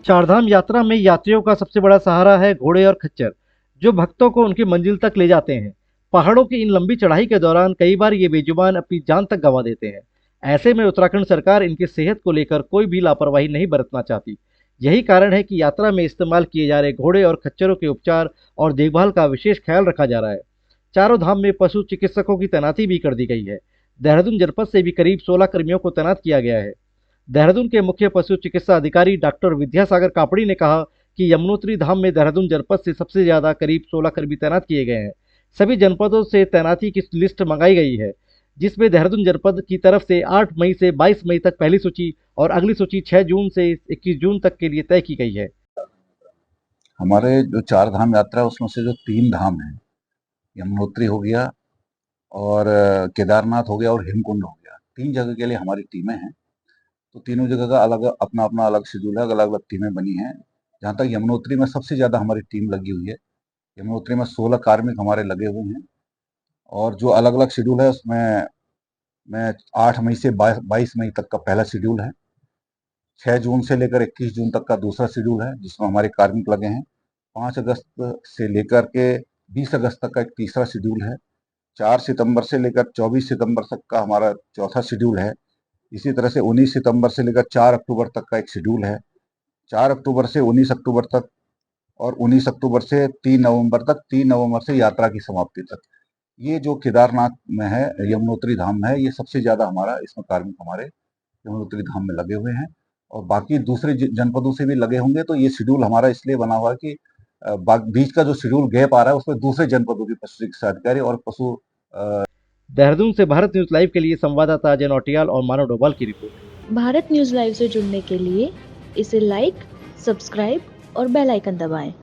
चारधाम यात्रा में यात्रियों का सबसे बड़ा सहारा है घोड़े और खच्चर, जो भक्तों को उनकी मंजिल तक ले जाते हैं। पहाड़ों की इन लंबी चढ़ाई के दौरान कई बार ये बेजुबान अपनी जान तक गंवा देते हैं। ऐसे में उत्तराखंड सरकार इनकी सेहत को लेकर कोई भी लापरवाही नहीं बरतना चाहती। यही कारण है कि यात्रा में इस्तेमाल किए जा रहे घोड़े और खच्चरों के उपचार और देखभाल का विशेष ख्याल रखा जा रहा है। चारों धाम में पशु चिकित्सकों की तैनाती भी कर दी गई है। देहरादून जनपद से भी करीब 16 कर्मियों को तैनात किया गया है। देहरादून के मुख्य पशु चिकित्सा अधिकारी डॉक्टर विद्यासागर कापड़ी ने कहा कि यमुनोत्री धाम में देहरादून जनपद से सबसे ज्यादा करीब 16 कर्मी तैनात किए गए हैं। सभी जनपदों से तैनाती की लिस्ट मंगाई गई है, जिसमें देहरादून जनपद की तरफ से 8 मई से 22 मई तक पहली सूची और अगली सूची 6 जून से 21 जून तक के लिए तय की गई है। हमारे जो चार धाम यात्रा है उसमें से जो 3 धाम है, यमुनोत्री हो गया और केदारनाथ हो गया और हेमकुंड हो गया, 3 जगह के लिए हमारी टीमें हैं। तो तीनों जगह का अलग अपना-अपना अलग शेड्यूल है, अलग-अलग टीमें बनी हैं। जहाँ तक यमुनोत्री में सबसे ज़्यादा हमारी टीम लगी हुई है। यमुनोत्री में 16 कार्मिक हमारे लगे हुए हैं और जो अलग-अलग शेड्यूल है उसमें मैं 8 मई से 22 मई तक का पहला शेड्यूल है। 6 जून से लेकर 21 जून तक का दूसरा शेड्यूल है जिसमें हमारे कार्मिक लगे हैं। 5 अगस्त से लेकर के 20 अगस्त तक का एक तीसरा शेड्यूल है। 4 सितंबर से लेकर 24 सितंबर तक का हमारा चौथा शेड्यूल है। इसी तरह से 19 सितंबर से लेकर 4 अक्टूबर तक का एक शेड्यूल है। 4 अक्टूबर से 19 अक्टूबर तक और 19 अक्टूबर से 3 नवंबर तक, 3 नवंबर से यात्रा की समाप्ति तक। ये जो केदारनाथ में है, यमुनोत्री धाम में है, ये सबसे ज़्यादा हमारा इसमें कार्मिक हमारे यमुनोत्री धाम में लगे हुए हैं और बाकी दूसरे जनपदों से भी लगे होंगे। तो ये शेड्यूल हमारा इसलिए बना हुआ है कि बीच का जो शेड्यूल गैप आ रहा है उसमें दूसरे जनपदों के पशु चिकित्सा अधिकारी और पशु देहरादून से भारत न्यूज लाइव के लिए संवाददाता अजय नौटियाल और मानव डोभाल की रिपोर्ट। भारत न्यूज लाइव से जुड़ने के लिए इसे लाइक, सब्सक्राइब और बेल आइकन दबाएं।